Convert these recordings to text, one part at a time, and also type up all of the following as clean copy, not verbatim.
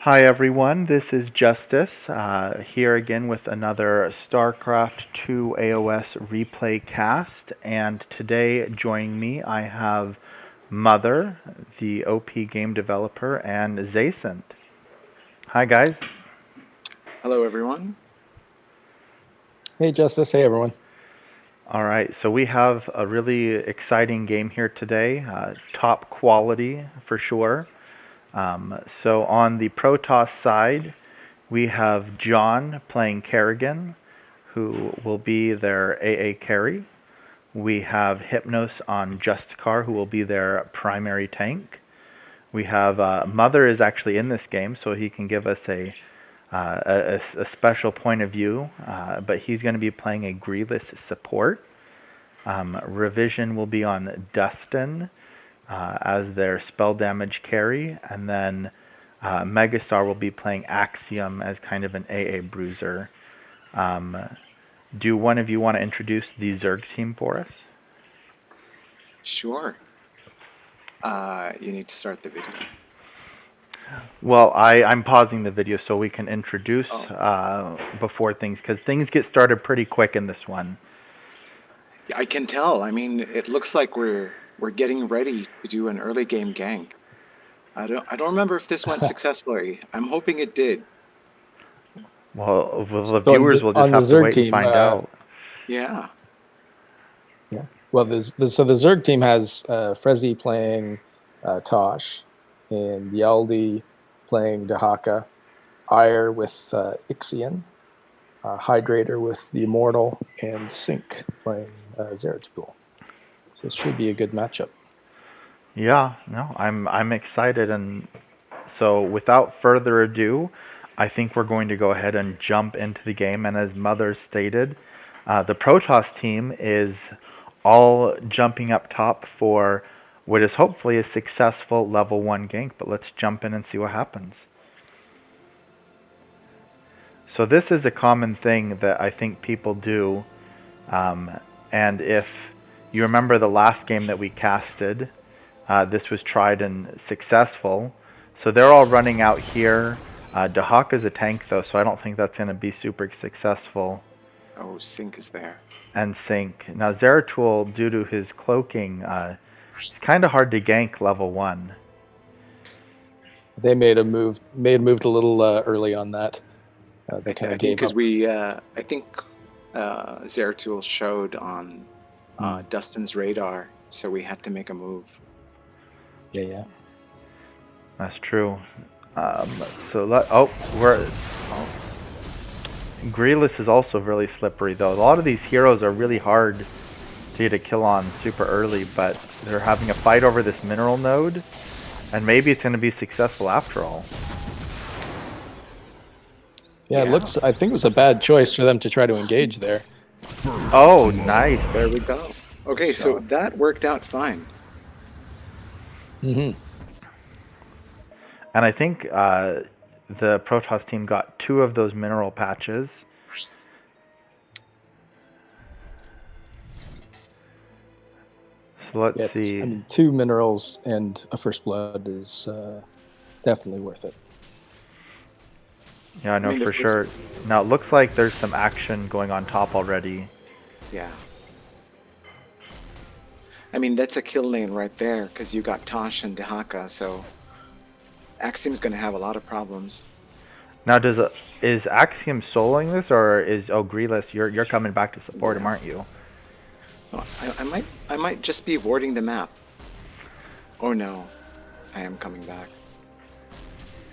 Hi everyone, this is Justice, here again with another StarCraft 2 AoS replay cast, and today joining me I have Mother, the OP game developer, and Xacent. Hi guys. Hello, everyone. Hey, Justice. Hey, everyone. Alright, so we have a really exciting game here today, top quality for sure. So on the Protoss side, we have John playing Kerrigan, who will be their AA carry. We have Hypnos on Justicar, who will be their primary tank. We have Mother is actually in this game, so he can give us a special point of view, but he's going to be playing a Grievous support. Revision will be on Dustin as their spell damage carry, and then Megastar will be playing Axiom as kind of an AA bruiser. Do one of you want to introduce the Zerg team for us? Sure. You need to start the video. Well, I'm pausing the video so we can introduce before things, because things get started pretty quick in this one. I can tell. I mean, it looks like we're getting ready to do an early game gank. I don't remember if this went successfully. I'm hoping it did. Well, the So viewers will just on the have to Zerg wait and team, find out. Yeah. yeah. Well, so the Zerg team has Frezi playing Tosh, and Yaldi playing Dahaka, Ire with Ixion, Hydrator with the Immortal, and Sync playing Zeratul. So this should be a good matchup. Yeah, no, I'm excited, and so without further ado, I think we're going to go ahead and jump into the game. And as Mother stated, the Protoss team is all jumping up top for what is hopefully a successful level 1 gank, but let's jump in and see what happens. So this is a common thing that I think people do, and if you remember the last game that we casted, this was tried and successful. So they're all running out here. Dahak is a tank though, so I don't think that's going to be super successful. Oh, Sync is there. And Sync. Now Zeratul, due to his cloaking, it's kind of hard to gank level 1. They made a move a little early on that. They kind I of think gave up. I think Zeratul showed on Dustin's radar, so we had to make a move. Yeah. That's true. Greeless is also really slippery though. A lot of these heroes are really hard to get a kill on super early, but they're having a fight over this mineral node, and maybe it's going to be successful after all. Yeah, it looks. I think it was a bad choice for them to try to engage there. Oh, nice. There we go. Okay, so that worked out fine. Mm-hmm. And I think the Protoss team got 2 of those mineral patches. So let's see. I mean, 2 minerals and a first blood is definitely worth it. Yeah, I know for sure. Now it looks like there's some action going on top already. Yeah. I mean, that's a kill lane right there, because you got Tosh and Dahaka, so Axiom's going to have a lot of problems. Now, is Axiom soloing this, or is Greeless? You're coming back to support him, aren't you? Oh, I might just be warding the map. Oh no, I am coming back.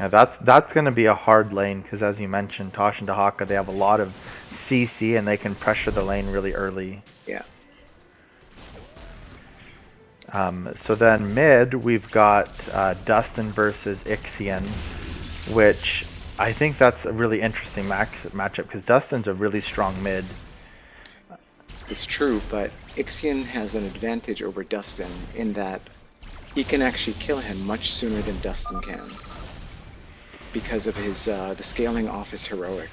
Yeah, that's going to be a hard lane, because as you mentioned, Tosh and Dahaka, they have a lot of CC and they can pressure the lane really early. Yeah. So then mid, we've got Dustin versus Ixion, which I think that's a really interesting matchup, because Dustin's a really strong mid. It's true, but Ixion has an advantage over Dustin in that he can actually kill him much sooner than Dustin can, because of his the scaling off his heroic.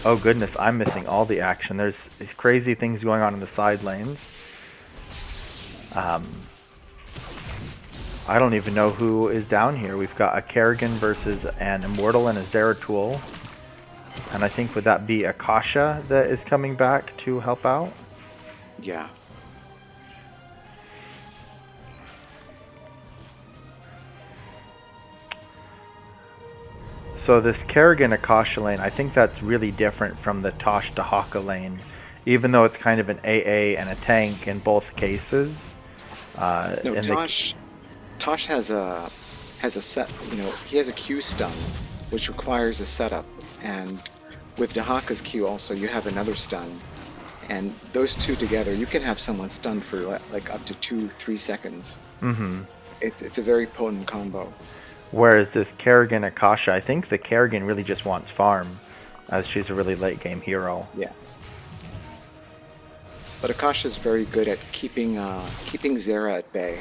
Oh goodness, I'm missing all the action. There's crazy things going on in the side lanes. I don't even know who is down here. We've got a Kerrigan versus an Immortal and a Zeratul. And I think would that be Akasha that is coming back to help out? Yeah. So this Kerrigan Akasha lane, I think that's really different from the Tosh Dahaka lane. Even though it's kind of an AA and a tank in both cases. No, and Tosh has a set. He has a Q stun, which requires a setup, and with Dahaka's Q also, you have another stun, and those two together, you can have someone stunned for like up to 2-3 seconds. Mm-hmm. It's a very potent combo. Whereas this Kerrigan Akasha, I think the Kerrigan really just wants farm, as she's a really late game hero. Yeah. But Akasha is very good at keeping Zera at bay.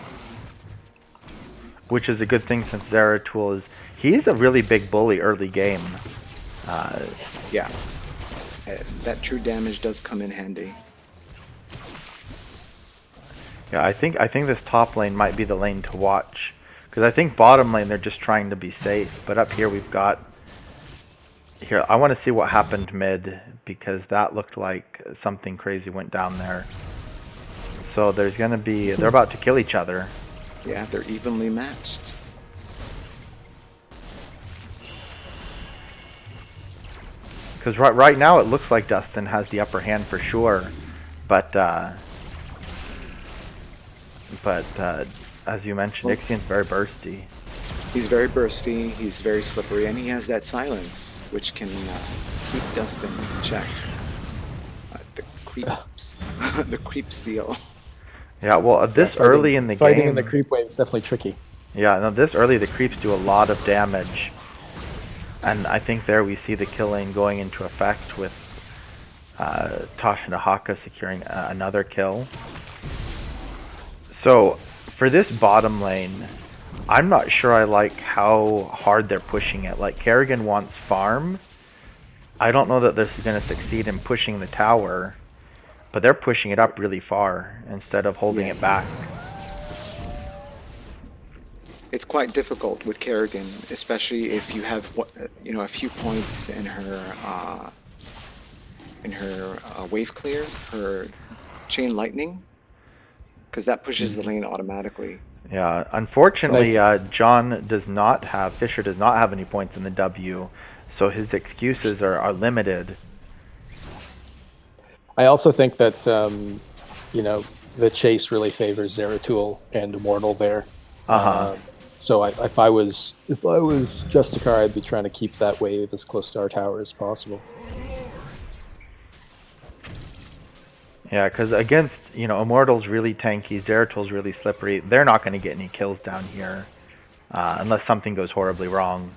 Which is a good thing since Zeratul he's a really big bully early game. Yeah. That true damage does come in handy. Yeah, I think this top lane might be the lane to watch. Because I think bottom lane they're just trying to be safe. But up here we've got... Here, I want to see what happened mid. Because that looked like something crazy went down there. So there's going to be... They're about to kill each other. Yeah, they're evenly matched. Because right now it looks like Dustin has the upper hand for sure. But as you mentioned, Xacient's very bursty. He's very bursty, he's very slippery, and he has that silence, which can keep Dustin in check. The creeps, the creep steal. Yeah, well, this early in the fighting game... in the creep wave is definitely tricky. Yeah, no, this early the creeps do a lot of damage. And I think there we see the kill lane going into effect with Tosh and Dahaka securing another kill. So, for this bottom lane, I'm not sure I like how hard they're pushing it. Like, Kerrigan wants farm. I don't know that they're going to succeed in pushing the tower, but they're pushing it up really far instead of holding it back. It's quite difficult with Kerrigan, especially if you have a few points in her wave clear, her chain lightning, because that pushes the lane automatically. Yeah, unfortunately, Fisher does not have any points in the W, so his excuses are limited. I also think that the chase really favors Zeratul and Immortal there. So if I was Justicar, I'd be trying to keep that wave as close to our tower as possible. Yeah, because against, Immortal's really tanky, Zeratul's really slippery. They're not going to get any kills down here unless something goes horribly wrong.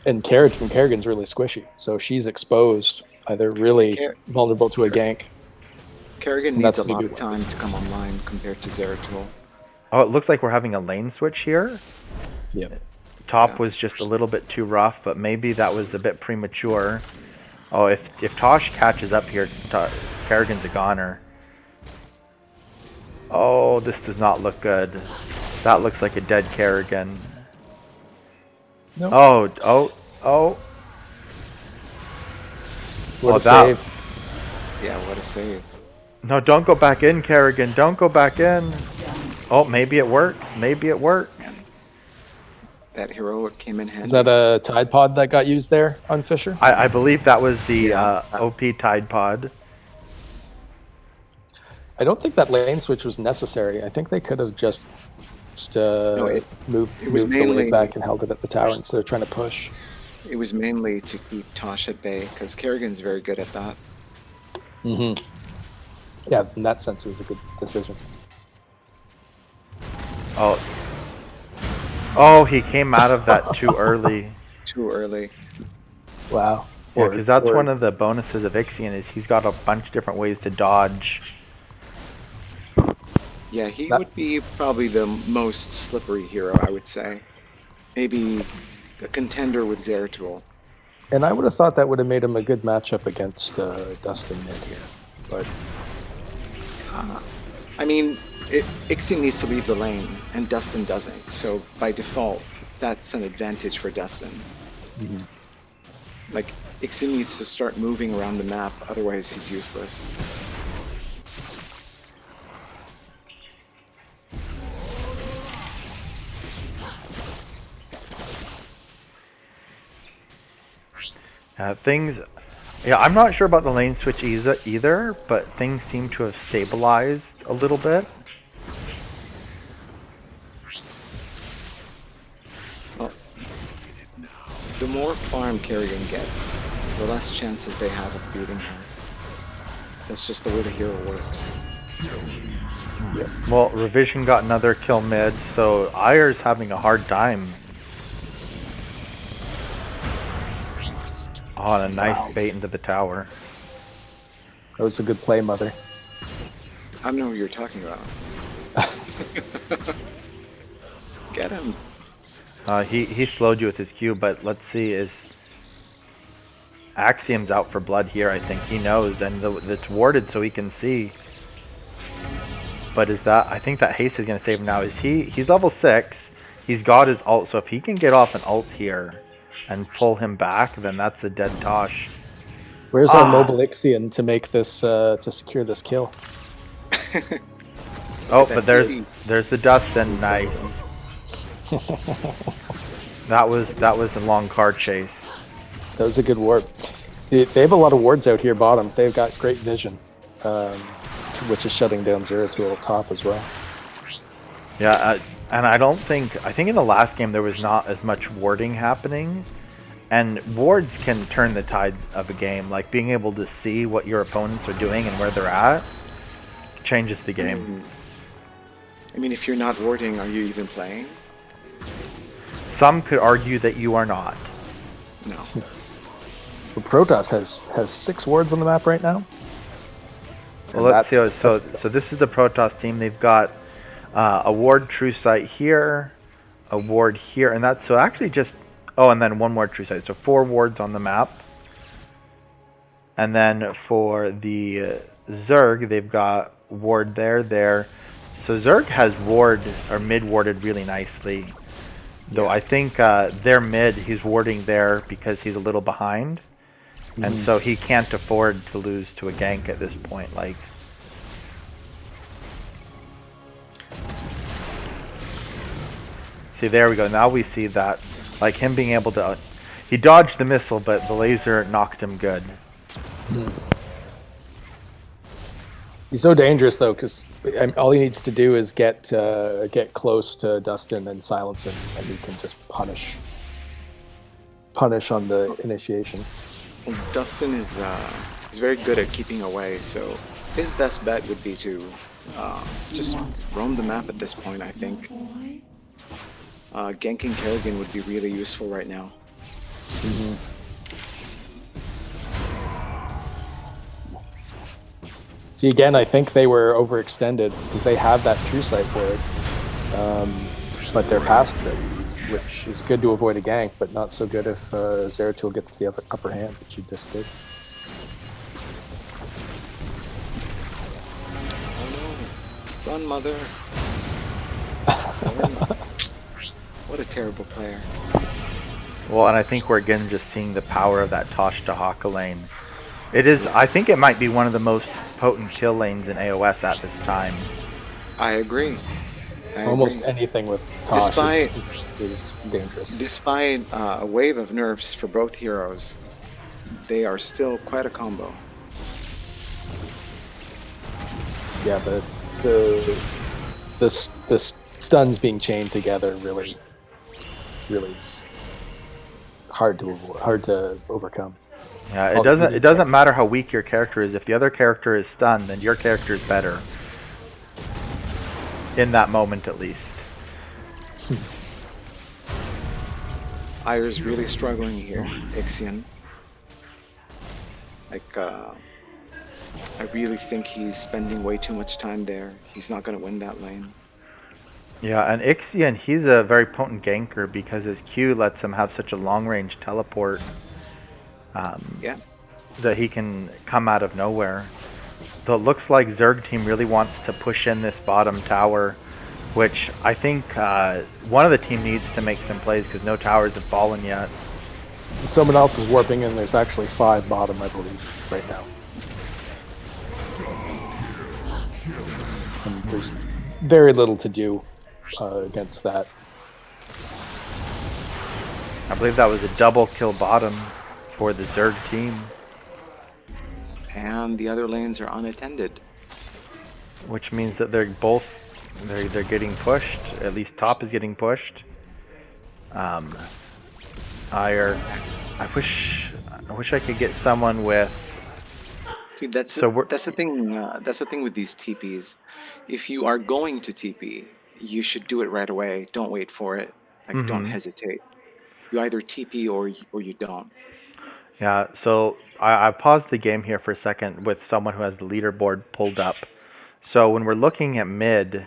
And Kerrigan's really squishy, so she's exposed, either really vulnerable to a gank. Kerrigan needs a lot of time to come online compared to Zeratul. Oh, it looks like we're having a lane switch here. Yep. Top was just a little bit too rough, but maybe that was a bit premature. Oh, if Tosh catches up here, Kerrigan's a goner. Oh, this does not look good. That looks like a dead Kerrigan. Nope. Oh. What a save. Yeah, what a save. No, don't go back in, Kerrigan. Don't go back in. Oh, maybe it works. Maybe it works. That heroic came in handy. Is that a Tide Pod that got used there on Fisher? I believe that was the OP Tide Pod. I don't think that lane switch was necessary. I think they could have just moved the wave back and held it at the tower instead of trying to push. It was mainly to keep Tosh at bay, because Kerrigan's very good at that. Mm-hmm. Yeah, in that sense, it was a good decision. Oh, he came out of that too early. Too early. Wow. Yeah, because that's one of the bonuses of Xacent is he's got a bunch of different ways to dodge. Yeah, he would be probably the most slippery hero, I would say. Maybe a contender with Zeratul. And I would have thought that would have made him a good matchup against Dustin mid here. But I mean, Ixion needs to leave the lane, and Dustin doesn't. So by default, that's an advantage for Dustin. Mm-hmm. Like, Ixion needs to start moving around the map, otherwise he's useless. Things, yeah, I'm not sure about the lane switch either, but things seem to have stabilized a little bit. Well, the more farm Kerrigan gets, the less chances they have of beating her. That's just the way the hero works. Yep. Well, Revision got another kill mid, so Ayer's having a hard time. Oh, and a nice bait into the tower. That was a good play, Mother. I don't know what you're talking about. Get him. He slowed you with his Q, but let's see, is Axiom's out for blood here, I think. He knows, and it's warded so he can see. But is that, I think that haste is going to save him now. He's level 6, he's got his ult, so if he can get off an ult here and pull him back, then that's a dead Tosh. Where's our mobile Ixion to make this, to secure this kill? Oh, but there's the Dustin, nice. That was a long card chase. That was a good ward. They have a lot of wards out here bottom. They've got great vision, which is shutting down Zeratul top as well. Yeah, and I think in the last game there was not as much warding happening. And wards can turn the tides of a game. Like being able to see what your opponents are doing and where they're at changes the game. I mean, if you're not warding, are you even playing? Some could argue that you are not. No. Well, Protoss has 6 wards on the map right now. Well, let's see. So this is the Protoss team. They've got a ward true sight here, a ward here, and that's so actually just. Oh, and then one more true sight. So 4 wards on the map. And then for the Zerg, they've got ward there. So Zerg has ward or mid warded really nicely. Though I think their mid, he's warding there because he's a little behind. And so he can't afford to lose to a gank at this point. Like, see, there we go. Now we see that. Like him being able to, he dodged the missile, but the laser knocked him good. He's so dangerous though, because all he needs to do is get close to Dustin and silence him, and he can just punish on the initiation. Well, Dustin is very good at keeping away, so his best bet would be to just roam the map at this point, I think. Ganking Kerrigan would be really useful right now. See, again, I think they were overextended because they have that true sight ward, but they're past it, which is good to avoid a gank, but not so good if Zeratul gets the upper hand, which he just did. Oh no. Run, Mother. What a terrible player. Well, and I think we're again just seeing the power of that Tosh to Haka lane. It is, I think it might be one of the most potent kill lanes in AoS at this time. I agree. Almost anything with Tosh is dangerous. Despite a wave of nerfs for both heroes, they are still quite a combo. Yeah, the stuns being chained together really is hard to overcome. Yeah, it doesn't matter how weak your character is. If the other character is stunned, then your character is better. In that moment, at least. Ayer's really struggling here, Ixion. Like, I really think he's spending way too much time there. He's not going to win that lane. Yeah, and Ixion, he's a very potent ganker because his Q lets him have such a long-range teleport. Yeah. That he can come out of nowhere. Though it looks like Zerg team really wants to push in this bottom tower, which I think one of the team needs to make some plays because no towers have fallen yet. Someone else is warping in. There's actually 5 bottom, I believe, right now. And there's very little to do against that. I believe that was a double kill bottom for the Zerg team, And the other lanes are unattended. which means that they're getting pushed. At least top is getting pushed. Ire, I wish I could get someone with. See, that's So we're that's the thing. That's the thing with these TPs. If you are going to TP, you should do it right away. Don't wait for it. Like, don't hesitate. You either TP or you don't. Yeah, so I paused the game here for a second with someone who has the leaderboard pulled up. So when we're looking at mid,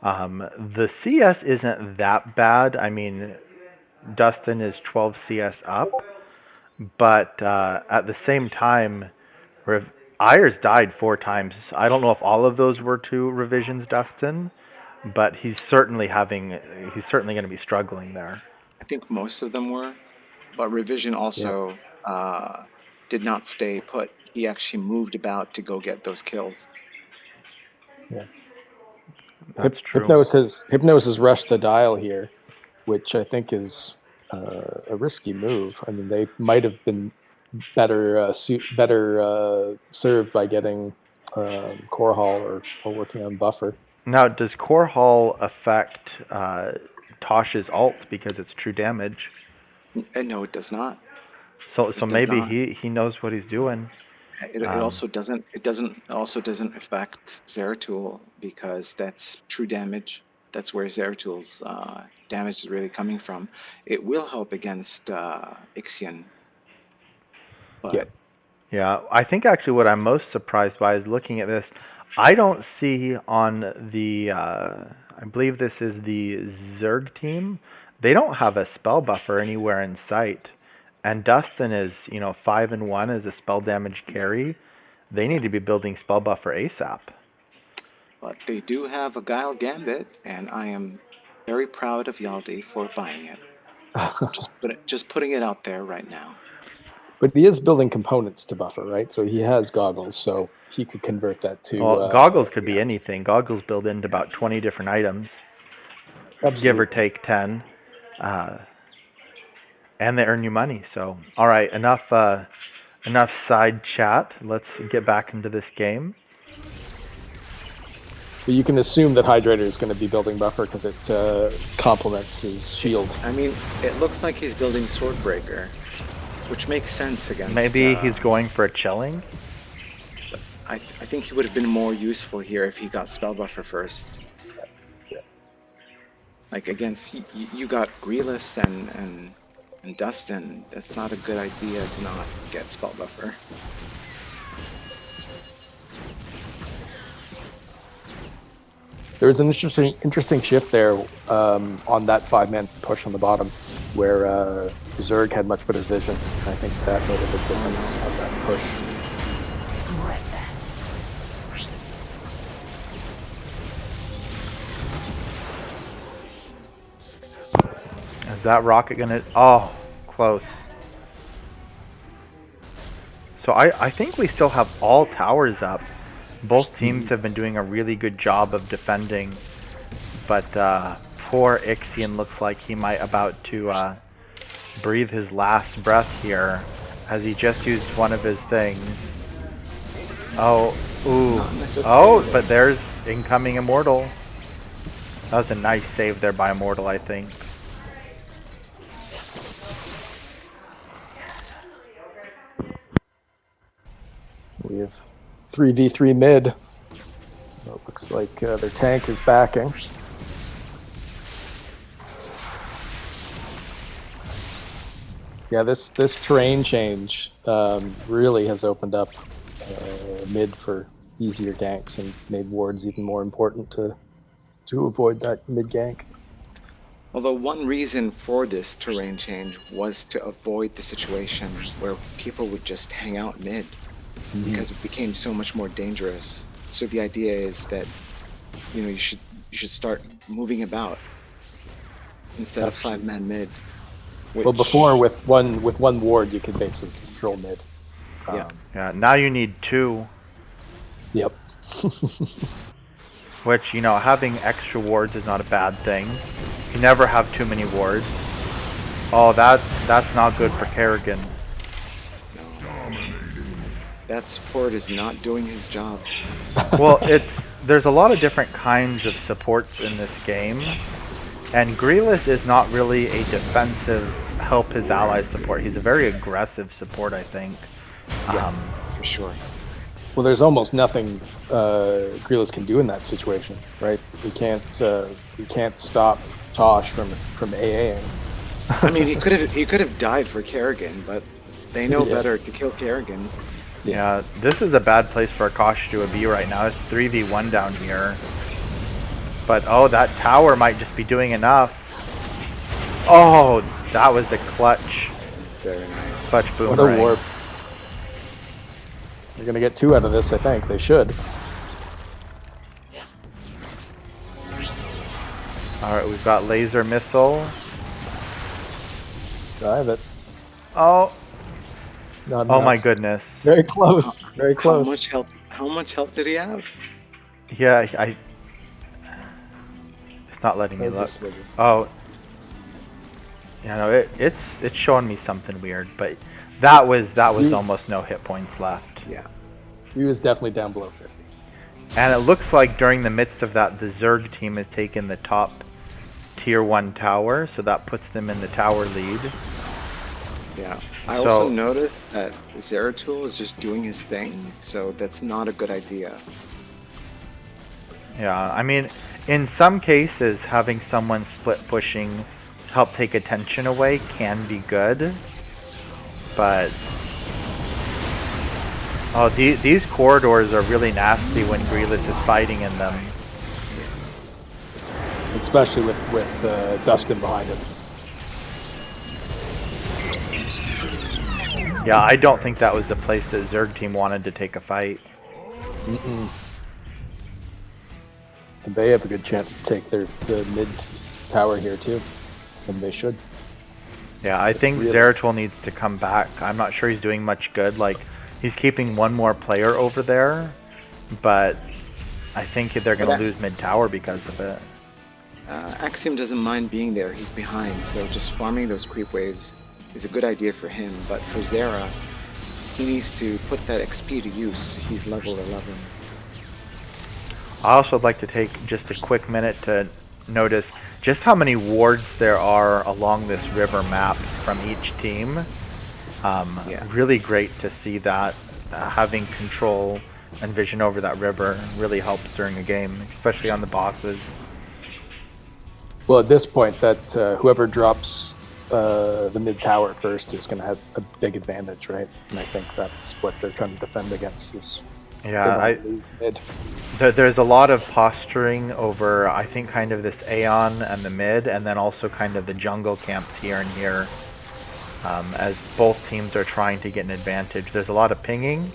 the CS isn't that bad. I mean, Dustin is 12 CS up, but at the same time, Ayers died 4 times. I don't know if all of those were to revisions Dustin, but he's certainly going to be struggling there. I think most of them were, but Revision also did not stay put. He actually moved about to go get those kills. Yeah. That's true. Hypnos has rushed the dial here, which I think is a risky move. I mean, they might have been better served by getting core hall or working on buffer. Now, does Core Hall affect Tosh's ult because it's true damage? No, it does not. So It does maybe not. he knows what he's doing. It also doesn't. It doesn't affect Zeratul because that's true damage. That's where Zeratul's damage is really coming from. It will help against Ixion, but Yeah. Yeah, I think actually what I'm most surprised by is looking at this. I don't see on the, I believe this is the Zerg team. They don't have a spell buffer anywhere in sight. And Dustin is, 5-1 as a spell damage carry. They need to be building spell buffer ASAP. they do have a Guile Gambit, and I am very proud of Yaldi for buying it. Just putting it out there right now. But he is building components to buffer, right? So he has goggles, so he could convert that to. Well, goggles could be anything. Goggles build into about 20 different items, absolutely. give or take 10. And they earn you money. So, all right, enough side chat. Let's get back into this game. But you can assume that Hydrator is going to be building buffer because it complements his shield. I mean, it looks like he's building Swordbreaker, which makes sense against. Maybe he's going for a chilling. I think he would have been more useful here if he got spell buffer first. Yeah. Like against you got Grealis and Dustin. That's not a good idea to not get spell buffer. There was an interesting shift there on that 5-man push on the bottom, where Zerg had much better vision. I think that made a big difference on that push. Is that rocket gonna? Oh, close. So I think we still have all towers up. Both teams have been doing a really good job of defending, but poor Ixion looks like he might about to breathe his last breath here, as he just used one of his things. Oh, ooh, oh, but there's incoming Immortal. That was a nice save there by Immortal, I think. We have 3v3 mid. It looks like their tank is backing. Yeah, this terrain change really has opened up mid for easier ganks and made wards even more important to avoid that mid gank. Although one reason for this terrain change was to avoid the situation where people would just hang out mid. because it became so much more dangerous. So the idea is that you should start moving about instead of Absolutely. 5-man mid. Well, before with one ward, you could basically control mid. Yeah. Yeah, now you need 2, Yep. which, you know, having extra wards is not a bad thing. You never have too many wards. Oh, that's not good for Kerrigan. No. That support is not doing his job. Well, there's a lot of different kinds of supports in this game, and Grealis is not really a defensive help his allies support. He's a very aggressive support, I think. Yeah, for sure. Well, there's almost nothing Grealis can do in that situation, right? He can't stop Tosh from AAing. I mean, he could have died for Kerrigan, but they know Yeah. better to kill Kerrigan. Yeah, this is a bad place for Akash to be right now. It's 3v1 down here. But, oh, that tower might just be doing enough. Oh, that was a clutch. Very nice. Clutch What a boomerang. warp. They're going to get 2 out of this, I think. They should. Alright, we've got laser missile. Drive it. Oh, Not oh my enough. goodness. Very close. Very close. How much health did he have? Yeah, it's not letting me There's a look. sliver. Oh. Yeah, no, it's showing me something weird, but that was almost no hit points left. Yeah. He was definitely down below 50. And it looks like during the midst of that, the Zerg team has taken the top tier 1 tower, so that puts them in the tower lead. Yeah. I So- also noticed that Zeratul is just doing his thing, so that's not a good idea. Yeah, I mean, in some cases, having someone split pushing to help take attention away can be good, but oh, these corridors are really nasty when Grealis is fighting in them. Especially with Dustin behind him. Yeah, I don't think that was the place that Zerg team wanted to take a fight. And they have a good chance to take the mid tower here too. And they should. Yeah, I think Really? Zeratul needs to come back. I'm not sure he's doing much good. Like, he's keeping one more player over there, but I think they're going to lose mid tower because of it. Axiom doesn't mind being there. He's behind, so just farming those creep waves is a good idea for him. But for Zera, he needs to put that XP to use. He's level 11. I also would like to take just a quick minute to notice just how many wards there are along this river map from each team. Yeah. Really great to see that. Having control and vision over that river really helps during a game, especially on the bosses. Well, at this point, that whoever drops the mid tower first is going to have a big advantage, right? And I think that's what they're trying to defend against. Is Yeah, mid. there's a lot of posturing over, I think, kind of this Aeon and the mid, and then also kind of the jungle camps here and here, as both teams are trying to get an advantage. There's a lot of pinging.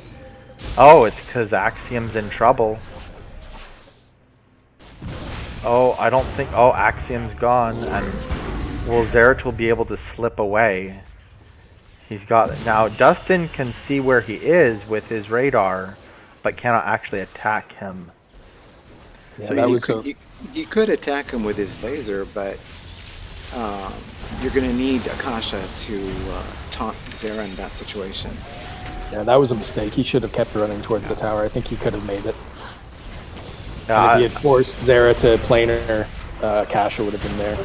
Oh, it's because Axiom's in trouble. Oh, I don't think... Oh, Axiom's gone, and will Zeratul be able to slip away? He's got... Now, Dustin can see where he is with his radar, but cannot actually attack him. Yeah, So that he was You could attack him with his laser, but you're going to need Akasha to taunt Zera in that situation. yeah, that was a mistake. He should have kept running towards the tower. I think he could have made it. And if Yeah, he had forced Zera to planer, Kasha would have been there.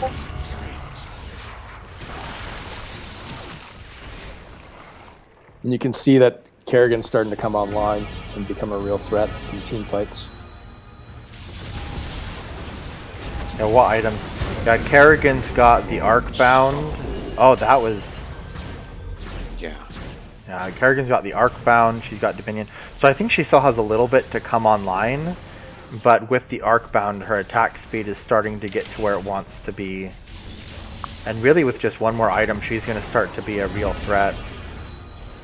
And you can see that Kerrigan's starting to come online and become a real threat in team fights. yeah, what items? Yeah, Kerrigan's got the Arcbound. Oh, that was... Yeah. Yeah, Kerrigan's got the Arcbound, she's got Dominion. So I think she still has a little bit to come online, but with the Arcbound, her attack speed is starting to get to where it wants to be. And really with just one more item, she's going to start to be a real threat.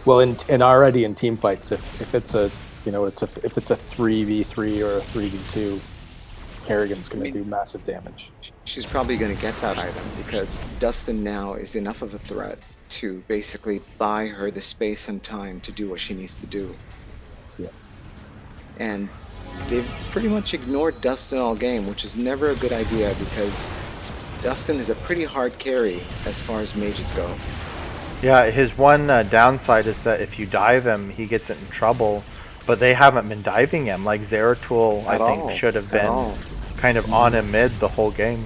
Well, and already in team fights, if it's a if it's a 3v3 or a 3v2, Kerrigan's I going to mean, do massive damage. she's probably going to get that item because Dustin now is enough of a threat to basically buy her the space and time to do what she needs to do. Yeah. And they've pretty much ignored Dustin all game, which is never a good idea because Dustin is a pretty hard carry as far as mages go. Yeah, his one downside is that if you dive him, he gets in trouble. But they haven't been diving him. Like Zeratul, I At think, all. should have At been all. kind of on him mid the whole game.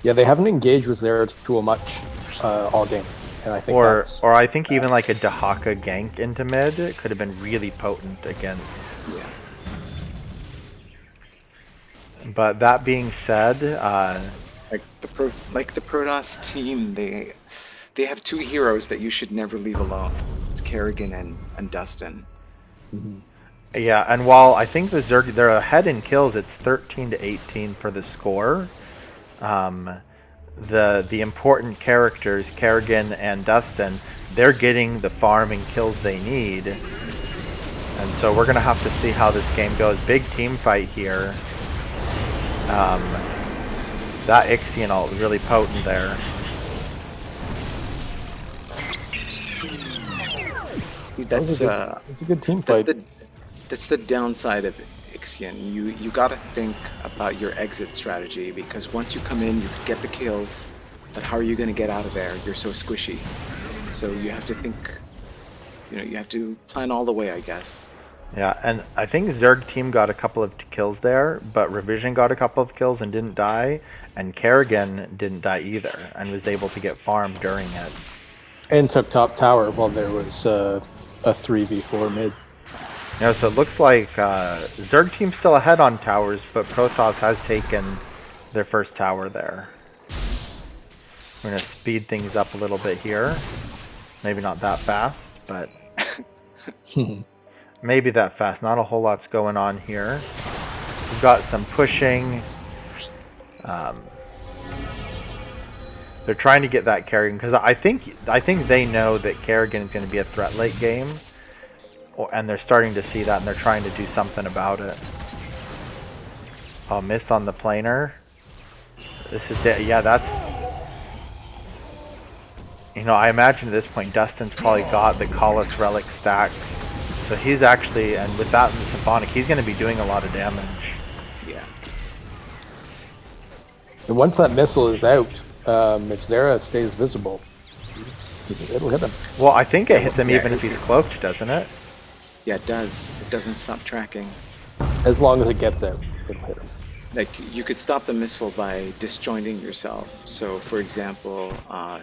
Yeah, they haven't engaged with Zeratul much all game, and I think that's Or I think even like a Dahaka gank into mid could have been really potent against. Yeah. But that being said, Like the Protoss team, they have two heroes that you should never leave alone. It's Kerrigan and Dustin. yeah, and while I think the Zerg they're ahead in kills, it's 13 to 18 for the score. The important characters, Kerrigan and Dustin, they're getting the farm and kills they need. And so we're gonna have to see how this game goes. Big team fight here. That Ixion ult really potent there. See, that's it's a good team that's fight. that's the downside of Ixion. You gotta think about your exit strategy because once you come in, you get the kills, but how are you gonna get out of there? You're so squishy. So you have to think. You have to plan all the way, I guess. Yeah, and I think Zerg team got a couple of kills there, but Revision got a couple of kills and didn't die, and Kerrigan didn't die either, and was able to get farm during it. And took top tower while there was a 3v4 mid. You so it looks like Zerg team's still ahead on towers, but Protoss has taken their first tower there. We're going to speed things up a little bit here. Maybe not that fast, but maybe that fast. Not a whole lot's going on here. We've got some pushing. They're trying to get that Kerrigan because I think they know that Kerrigan is going to be a threat late game, and they're starting to see that, and they're trying to do something about it. Oh, miss on the planer. This is yeah, that's. I imagine at this point Dustin's probably got the Colossus relic stacks, so he's actually, and with that and the Symphonic, he's going to be doing a lot of damage. Yeah. And once that missile is out, if Zera stays visible, it'll hit him. Well, I think it hits him even if he's cloaked, doesn't it? Yeah, it does. It doesn't stop tracking. As long as it gets out, it'll hit him. Like, you could stop the missile by disjointing yourself. So, for example,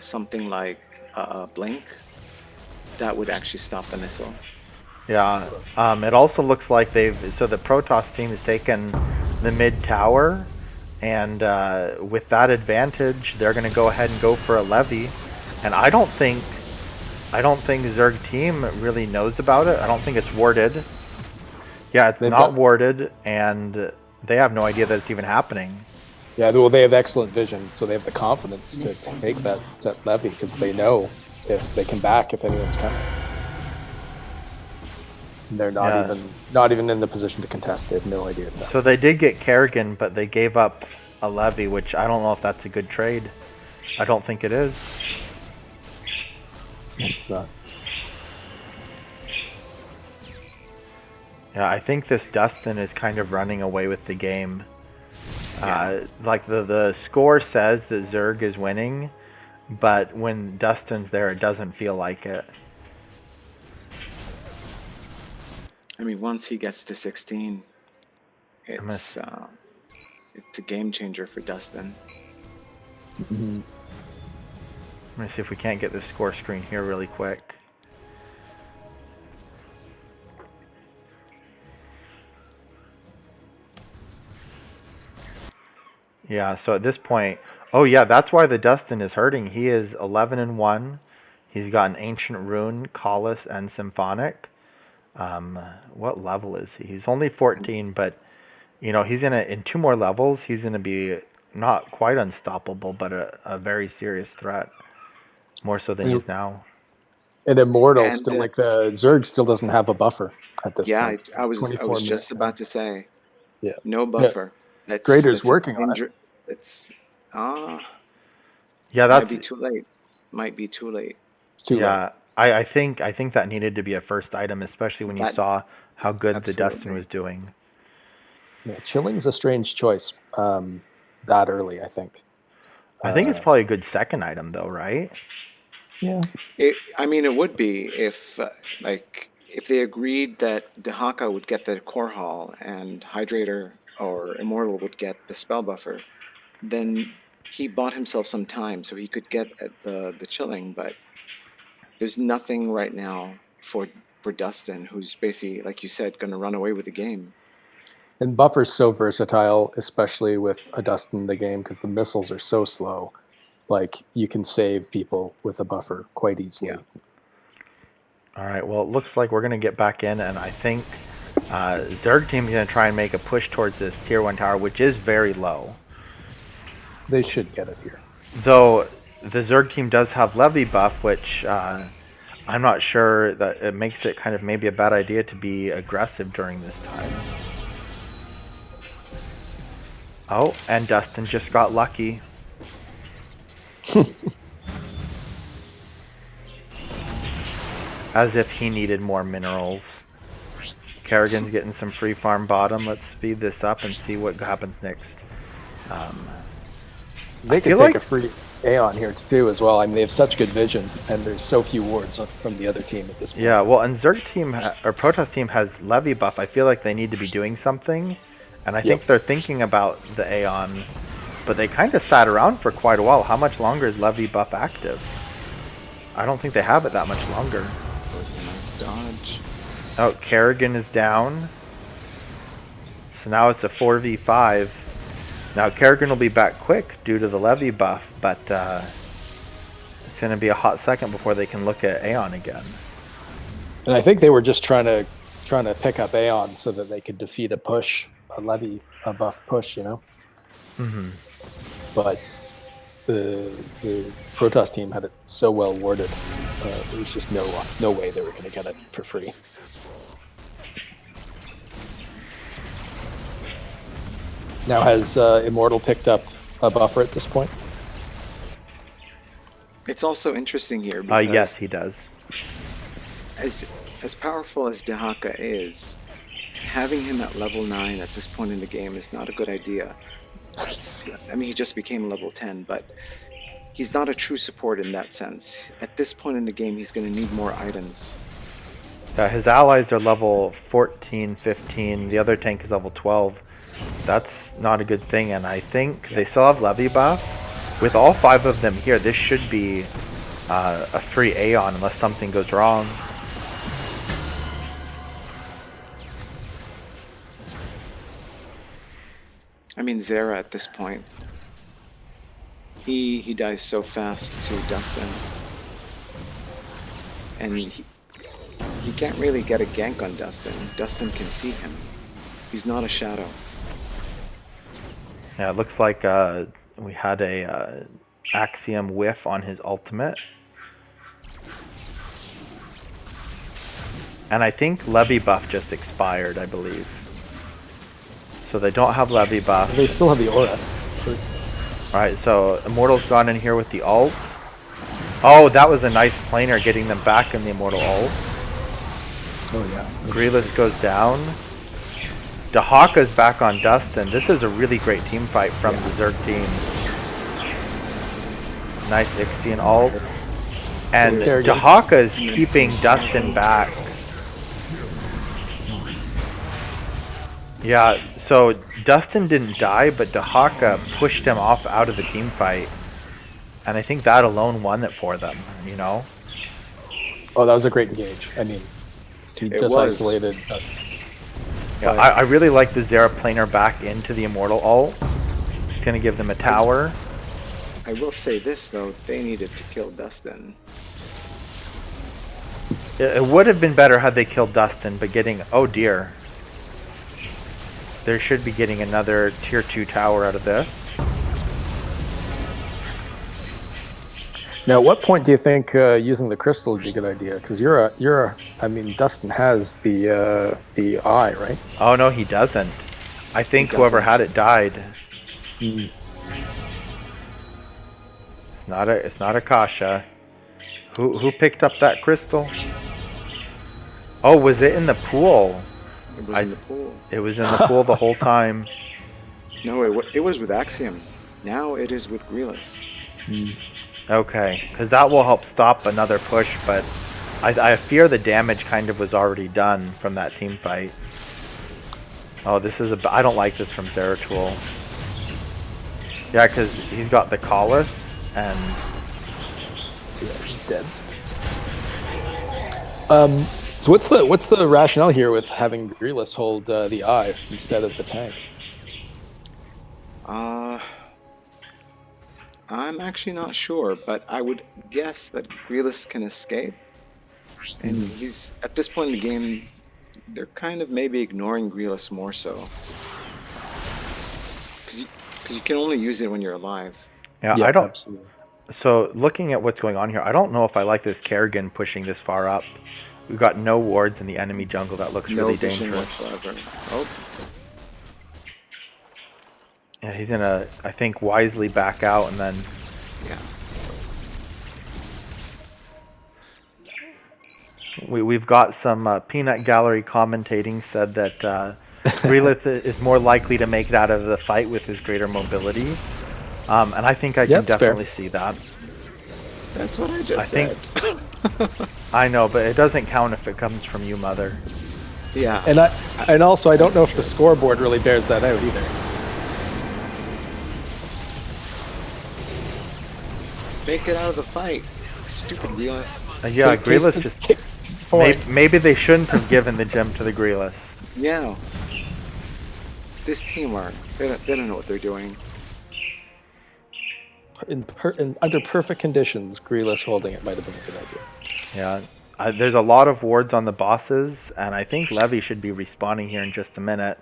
something like Blink, that would actually stop the missile. Yeah. It also looks like so the Protoss team has taken the mid tower, and with that advantage, they're going to go ahead and go for a levy. And I don't think Zerg team really knows about it. I don't think it's warded. Yeah, it's not warded, and they have no idea that it's even happening. Yeah, well, they have excellent vision, so they have the confidence to make that levy because they know if they can back if anyone's coming. And they're not even in the position to contest. They have no idea. So they did get Kerrigan, but they gave up a levy, which I don't know if that's a good trade. I don't think it is. It's not. Yeah, I think this Dustin is kind of running away with the game. Yeah. Like the score says that Zerg is winning, but when Dustin's there, it doesn't feel like it. I mean, once he gets to 16, it's a game changer for Dustin. Mm-hmm. Let me see if we can't get this score screen here really quick. Yeah, so at this point, oh yeah, that's why the Dustin is hurting. He is 11-1. He's got an Ancient Rune, Colossus, and Symphonic. What level is he? He's only 14, but he's in 2 more levels, he's gonna be not quite unstoppable, but a very serious threat. More so than he is now. And Immortal And still, like the Zerg still doesn't have a buffer at this yeah, point. I was 24 just minutes in. about to say Yeah. no Yeah. buffer. Grader's That's a working on it. That's ah Yeah, might that's be too late. Might be too late. It's too late. yeah. I think that needed to be a first item, especially when you That saw how good the Dustin absolutely. was doing. Yeah, Chilling's a strange choice that early, I think. I think it's probably a good second item though, right? Yeah. I mean, it would be if like if they agreed that Dahaka would get the core hall and Hydrator or Immortal would get the spell buffer, then he bought himself some time so he could get at the chilling. But there's nothing right now for Dustin, who's basically, like you said, going to run away with the game. And Buffer's so versatile, especially with a Dust in the game, because the missiles are so slow. Like, you can save people with a buffer quite Yeah. easily. All right. Well, it looks like we're gonna get back in, and I think Zerg team is gonna try and make a push towards this tier 1 tower, which is very low. They should get it here. Though the Zerg team does have Levy buff, which I'm not sure that it makes it kind of maybe a bad idea to be aggressive during this time. Oh, and Dustin just got lucky. As if he needed more minerals. Kerrigan's getting some free farm bottom. Let's speed this up and see what happens next. They could feel take like- a free Aeon here too as well. I mean, they have such good vision, and there's so few wards from the other team at this point. Yeah, well, and Zerg team or Protoss team has Levy buff. I feel like they need to be doing something, and I think they're thinking about the Aeon, but they kind of sat around for quite a while. How much longer is Levy buff active? I don't think they have it that much longer. Nice dodge. Oh, Kerrigan is down. So now it's a 4v5. Now Kerrigan will be back quick due to the Levy buff, but it's going to be a hot second before they can look at Aeon again. And I think they were just trying to pick up Aeon so that they could defeat a Levy buff push, you know. Mm-hmm. But the Protoss team had it so well warded, there was just no way they were going to get it for free. Now, has Immortal picked up a buffer at this point? It's also interesting here because Yes, he does. as powerful as Dahaka is, having him at level 9 at this point in the game is not a good idea. I mean, he just became level 10, but he's not a true support in that sense. At this point in the game, he's going to need more items. His allies are level 14, 15. The other tank is level 12. That's not a good thing, and I think they still have Levy buff. With all 5 of them here, this should be a free Aeon unless something goes wrong. I mean, Zera at this point, he dies so fast to Dustin, and he can't really get a gank on Dustin. Dustin can see him. He's not a shadow. Yeah, it looks like we had a Axiom whiff on his ultimate. And I think Levy buff just expired, I believe. So they don't have Levy buff. They still have the aura. Alright, so Immortal's gone in here with the ult. Oh, that was a nice planer getting them back in the Immortal ult. Oh yeah. Grealis goes down. Dahaka's back on Dustin. This is a really great team fight from the Zerg team. Nice Ixion ult. And Dahaka is keeping Dustin back. Yeah, so Dustin didn't die, but Dahaka pushed him off out of the team fight. And I think that alone won it for them, you know? Oh, that was a great engage. I mean, he just isolated. Yeah, I really like the Zera planer back into the Immortal ult. It's going to give them a tower. I will say this, though. They needed to kill Dustin. It would have been better had they killed Dustin, but getting... Oh dear. They should be getting another tier 2 tower out of this. Now, at what point do you think using the crystal would be a good idea? Because I mean, Dustin has the eye, right? Oh no, he doesn't. I think whoever had it died. Mm. It's not Akasha. Who picked up that crystal? Oh, was it in the pool? It was in the pool. It was in the pool the whole time. No, it was with Axiom. Now it is with Grealis. Okay, because that will help stop another push, but I fear the damage kind of was already done from that team fight. Oh, this is I don't like this from Zeratul. Yeah, because he's got the Colossus and Yeah, he's dead. So what's the rationale here with having Grealis hold the eye instead of the tank? I'm actually not sure, but I would guess that Grealis can escape. And he's, at this point in the game, they're kind of maybe ignoring Grealis more so. Because you can only use it when you're alive. yeah, Yeah, I don't. absolutely. So looking at what's going on here, I don't know if I like this Kerrigan pushing this far up. We've got no wards in the enemy jungle. That looks really vision dangerous. whatsoever. Oh, Yeah, he's gonna, I think, wisely back out and then. yeah. We've got some Peanut Gallery commentating said that Grealis is more likely to make it out of the fight with his greater mobility. And I think I can definitely see that. That's what I just said. I know, but it doesn't count if it comes from you, Mother. Yeah. And also I don't know if the scoreboard really bears that out either. Make it out of the fight. Stupid Grealis. Yeah, Grealis just... Maybe they shouldn't have given the gem to the Grealis. Yeah. This teamwork. They don't know what they're doing. Under perfect conditions, Grealis holding it might have been a good idea. Yeah, there's a lot of wards on the bosses, and I think Levy should be respawning here in just a minute.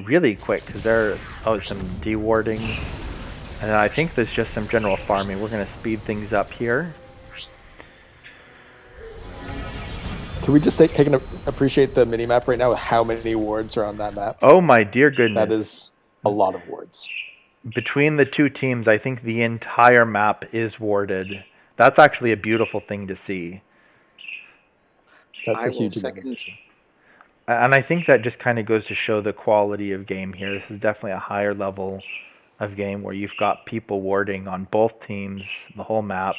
Really quick, because there... Oh, some dewarding. And I think there's just some general farming. We're going to speed things up here. Can we just appreciate the mini-map right now, how many wards are on that map? Oh my dear goodness. That is a lot of wards. Between the two teams, I think the entire map is warded. That's actually a beautiful thing to see. That's a huge second. And I think that just kind of goes to show the quality of game here. This is definitely a higher level of game where you've got people warding on both teams, the whole map.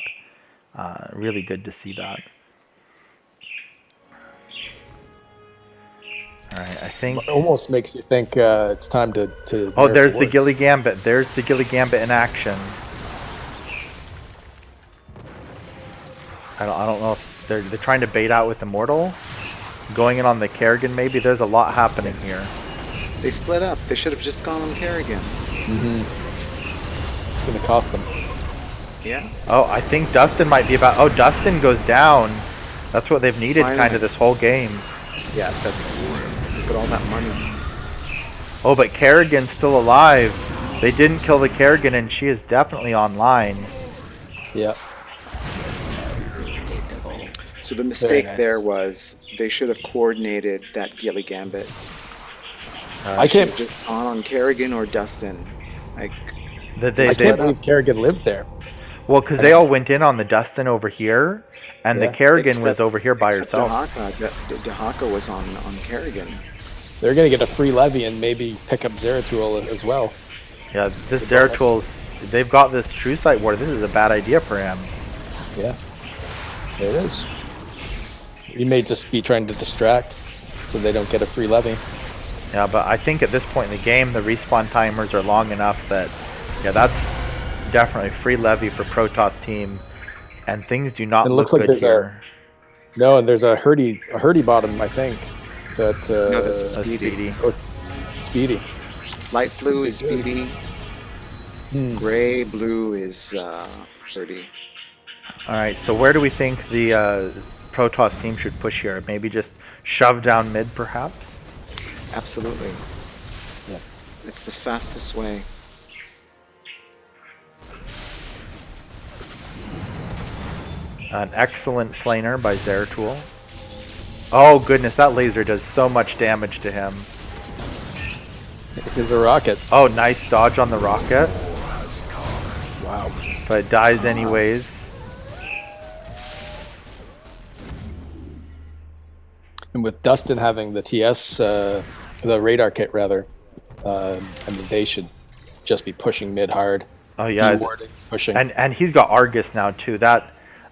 Really good to see that. Alright, I think... It almost makes you think it's time to oh, there's the Gilly Gambit. There's the Gilly Gambit in action. I don't know if they're trying to bait out with Immortal. Going in on the Kerrigan maybe. There's a lot happening here. They split up. They should have just gone on Kerrigan. It's going to cost them. Yeah. Oh, I think Dustin might be about... Oh, Dustin goes down. That's what they've needed kind of this whole game. Yeah, look at all that money. Oh, but Kerrigan's still alive. They didn't kill the Kerrigan, and she is definitely online. Yeah. So the mistake there was they should have coordinated that Gilly Gambit. I can't just on Kerrigan or Dustin. Like I can't believe Kerrigan lived there. Well, because they all went in on the Dustin over here, and the Kerrigan was over here by herself. Dahaka was on Kerrigan. They're going to get a free levy and maybe pick up Zeratul as well. Yeah, this Zeratul's... They've got this True Sight Ward. This is a bad idea for him. Yeah. There it is. He may just be trying to distract so they don't get a free levy. Yeah, but I think at this point in the game, the respawn timers are long enough that... Yeah, that's definitely free levy for Protoss team. And things do not look good here. No, and there's a Hurdy bottom, I think. No, that's a Speedy. Speedy. Light blue is Speedy. Gray blue is Hurdy. Alright, so where do we think the Protoss team should push here? Maybe just shove down mid, perhaps? Absolutely. Yeah. It's the fastest way. An excellent planer by Zeratul. Oh goodness, that laser does so much damage to him. Here's a rocket. Oh, nice dodge on the rocket. Wow. But it dies anyways. And with Dustin having the TS, the radar kit rather, I mean, they should just be pushing mid hard. Oh yeah, Dewarding, pushing. and he's got Argus now too.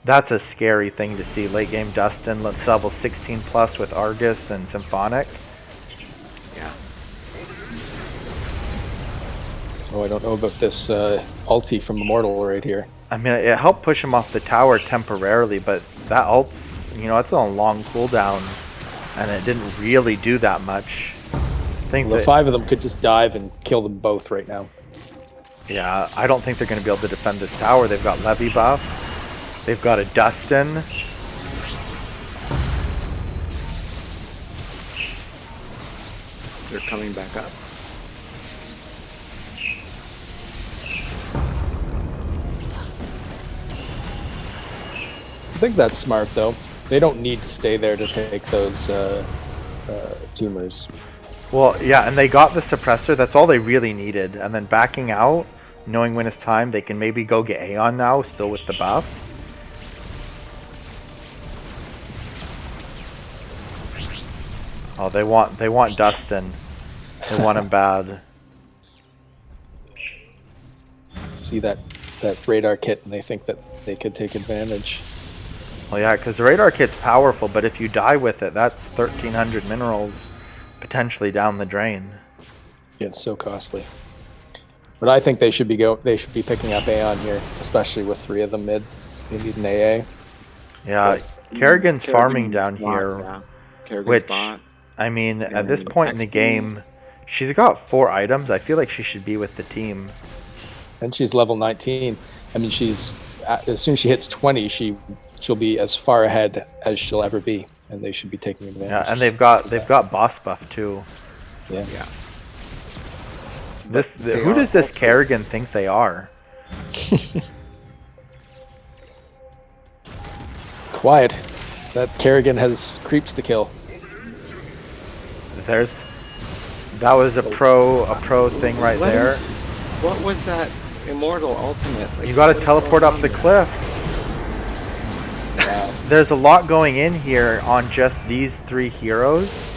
That's a scary thing to see. Late game Dustin, let's level 16 plus with Argus and Symphonic. Yeah. Oh, I don't know about this ulti from Immortal right here. I mean, it helped push him off the tower temporarily, but that ult's, you know, it's on a long cooldown, and it didn't really do that much. I think The that, 5 of them could just dive and kill them both right now. yeah, I don't think they're going to be able to defend this tower. They've got Levy buff. They've got a Dustin. They're coming back up. I think that's smart though. They don't need to stay there to take those tumors. Well, yeah, and they got the suppressor. That's all they really needed. And then backing out, knowing when it's time, they can maybe go get Aeon now, still with the buff. Oh, they want Dustin. They want him bad. See that radar kit, and they think that they could take advantage. Well, yeah, because the radar kit's powerful, but if you die with it, that's 1,300 minerals potentially down the drain. Yeah, it's so costly. But I think they should be picking up Aeon here, especially with 3 of them mid. They need an AA. Yeah, Kerrigan's farming down bot, here, yeah. Kerrigan's which, bot. I mean, at And this point in the XP. game, she's got 4 items. I feel like she should be with the team. And she's level 19. I mean, as soon as she hits 20, she'll be as far ahead as she'll ever be, and they should be taking advantage. Yeah, and they've got boss buff too. Yeah. Yeah. Who does this Kerrigan think they are? Quiet. That Kerrigan has creeps to kill. That was a pro thing right there. What was that Immortal ultimate? Like, You got what to was teleport going up the on? cliff. Wow. There's a lot going in here on just these 3 heroes,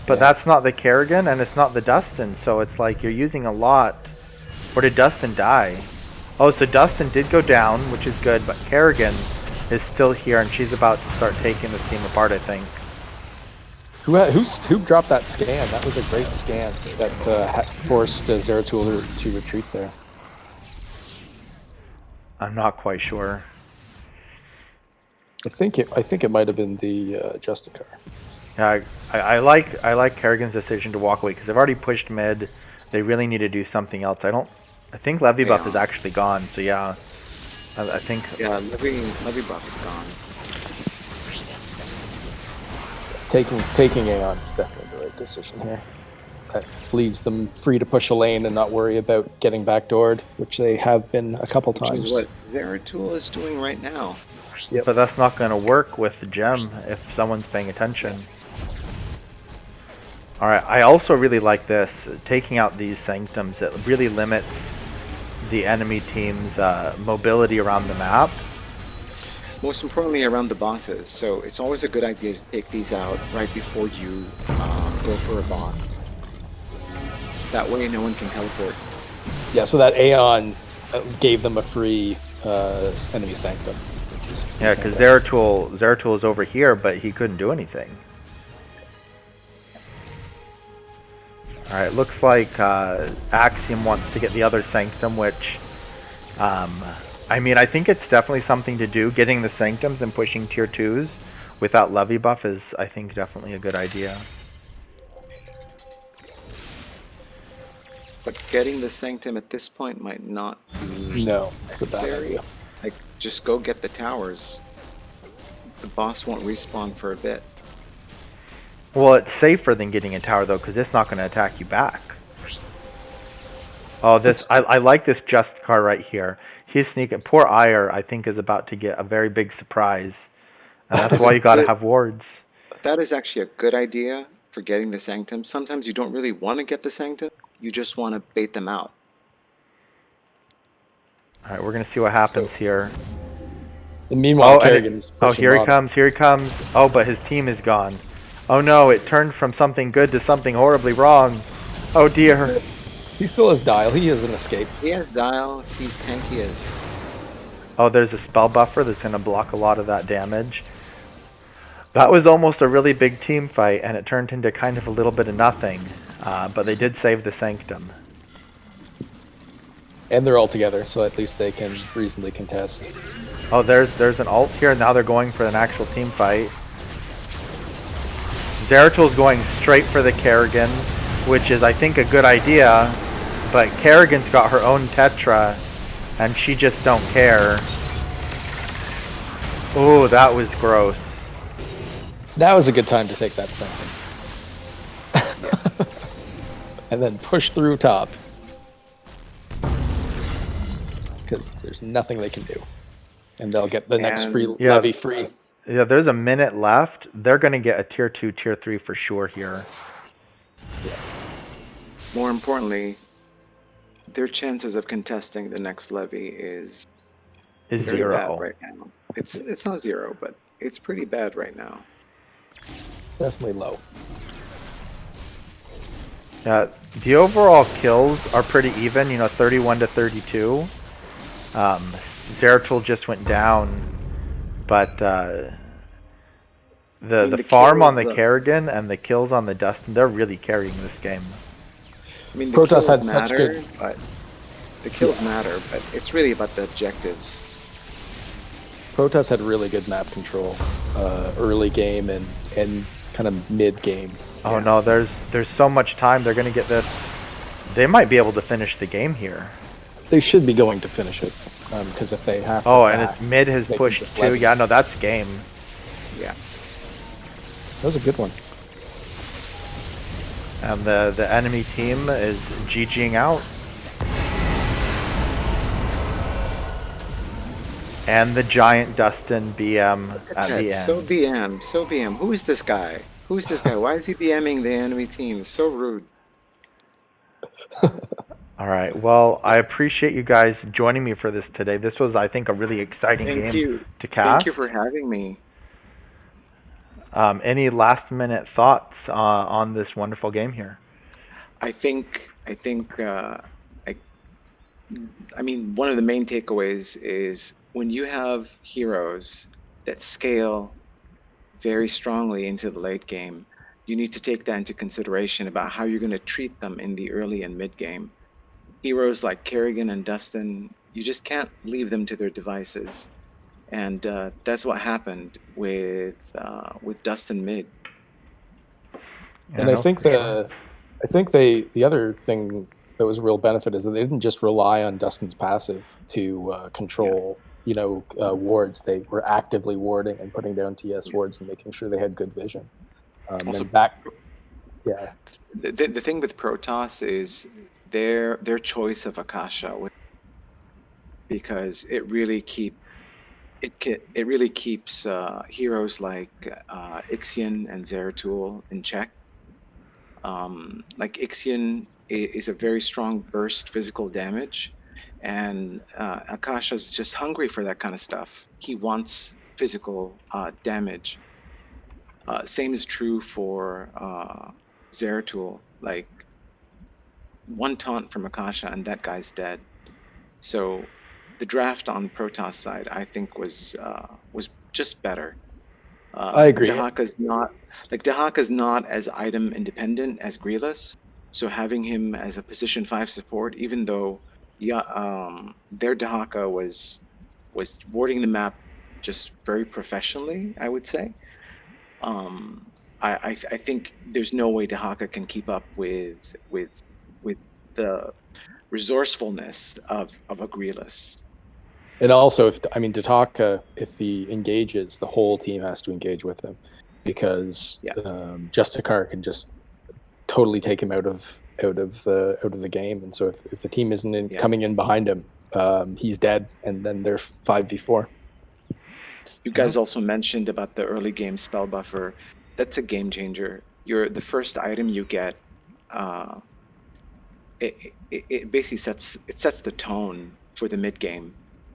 but Yeah. that's not the Kerrigan and it's not the Dustin, so it's like you're using a lot. Or did Dustin die? Oh, so Dustin did go down, which is good, but Kerrigan is still here and she's about to start taking this team apart, I think. Who dropped that scan? That was a great scan that forced Zeratul to retreat there. I'm not quite sure. I think it might have been the Justicar. Yeah, I like Kerrigan's decision to walk away because they've already pushed mid. They really need to do something else. I think Levy buff is actually gone. So yeah, I think. Yeah, Levy buff is gone. Taking Aeon is definitely the right decision here. That leaves them free to push a lane and not worry about getting backdoored, which they have been a couple Which times. is what Zeratul is doing right now. Yep. But that's not going to work with the gem if someone's paying attention. Alright, I also really like this. Taking out these sanctums, it really limits the enemy team's mobility around the map. Most importantly, around the bosses. So it's always a good idea to take these out right before you go for a boss. That way no one can teleport. Yeah, so that Aeon gave them a free enemy sanctum. Yeah, because Zeratul is over here, but he couldn't do anything. Alright, looks like Axiom wants to get the other sanctum, which, I mean, I think it's definitely something to do. Getting the sanctums and pushing tier 2s without Levy buff is, I think, definitely a good idea. But getting the sanctum at this point might not be No, it's a bad necessary. idea. Like, just go get the towers. The boss won't respawn for a bit. Well, it's safer than getting a tower, though, because it's not going to attack you back. Oh, I like this Just car right here. He's sneaking. Poor Ire, I think, is about to get a very big surprise. And That that's is why a you got to good. have wards. That is actually a good idea for getting the Sanctum. Sometimes you don't really want to get the Sanctum. You just want to bait them out. All right, we're going to see what So, happens here. and meanwhile, Oh, and Kerrigan is oh, pushing here he bottom. comes. Here he comes. Oh, but his team is gone. Oh no, it turned from something good to something horribly wrong. Oh dear. He still has Dial. He has an escape. He has Dial. He's tanky as. Oh, there's a spell buffer that's going to block a lot of that damage. That was almost a really big team fight, and it turned into kind of a little bit of nothing. But they did save the Sanctum. And they're all together, so at least they can reasonably contest. Oh, there's an ult here. Now they're going for an actual team fight. Zeratul going straight for the Kerrigan, which is, I think, a good idea. But Kerrigan's got her own Tetra, and she just don't care. Oh, that was gross. That was a good time to take that something. And then push through top. Because there's nothing they can do. And they'll get the next free And- Yeah. levy free. Yeah, there's a minute left. They're going to get a tier 2, tier 3 for sure here. More importantly, their chances of contesting the next levy is Is very 0. bad right now. It's not 0, but it's pretty bad right now. It's definitely low. Yeah, the overall kills are pretty even, 31 to 32. Zeratul just went down, but the the farm on the kills, Kerrigan and the kills on the Dustin, they're really carrying this game. I mean, the Protoss kills had such matter, good- but the kills matter, but it's really about the objectives. Protoss had really good map control early game and kind of mid game. Oh Yeah. no, there's so much time. They're gonna get this. They might be able to finish the game here. They should be going to finish it because if they have to Oh, and back, it's mid has they can pushed just too. levy. Yeah, no, that's game. Yeah. That was a good one. And the enemy team is GGing out. And the giant Dustin BM at the end. So BM. Who is this guy? Who is this guy? Why is he BMing the enemy team? So rude. All right. Well, I appreciate you guys joining me for this today. This was, I think, a really exciting Thank game you. to cast. Thank you for having me. Any last-minute thoughts on this wonderful game here? I mean, one of the main takeaways is when you have heroes that scale very strongly into the late game, you need to take that into consideration about how you're going to treat them in the early and mid game. Heroes like Kerrigan and Dustin, you just can't leave them to their devices, and that's what happened with Dustin mid. Yeah, And no, for sure. I think the other thing that was a real benefit is that they didn't just rely on Dustin's passive to control, wards. They were actively warding and putting down TS wards and making sure they had good vision. Also, And back, yeah, the thing with Protoss is their choice of Akasha, because it really keeps heroes like Ixion and Zeratul in check. Like Ixion is a very strong burst physical damage, and Akasha's just hungry for that kind of stuff. He wants physical damage. Same is true for Zeratul. Like one taunt from Akasha and that guy's dead. So the draft on Protoss side, I think, was just better. I agree. Dahaka's not as item independent as Greeless, so having him as a position 5 support, even though their Dahaka was warding the map just very professionally, I would say. I think there's no way Dahaka can keep up with the resourcefulness of a Greeless. and also Tataka, if he engages, the whole team has to engage with him because Yeah. Justicar can just totally take him out of the game. And so if the team isn't Yeah. coming in behind him, he's dead, and then they're 5v4. You Yeah. guys also mentioned about the early game spell buffer. That's a game changer. The first item you get, uh, it basically sets the tone for the mid game.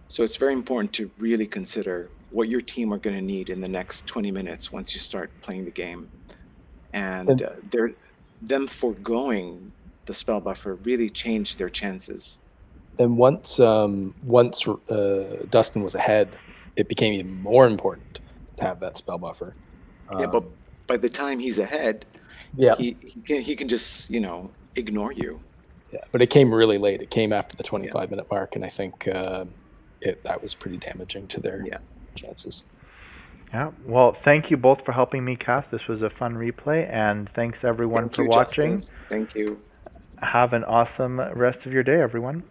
So it's very important to really consider what your team are going to need in the next 20 minutes once you start playing the game. And And them foregoing the spell buffer really changed their chances. and once Dustin was ahead, it became even more important to have that spell buffer. Yeah, but Um, by the time he's ahead, yeah, he can just ignore you. yeah, but it came really late. It came after the Yeah, 25-minute mark, and I think that was pretty damaging to their yeah. chances. Yeah. Well, thank you both for helping me cast. This was a fun replay, and thanks everyone Thank for you, watching. Justice. Thank you. Have an awesome rest of your day, everyone.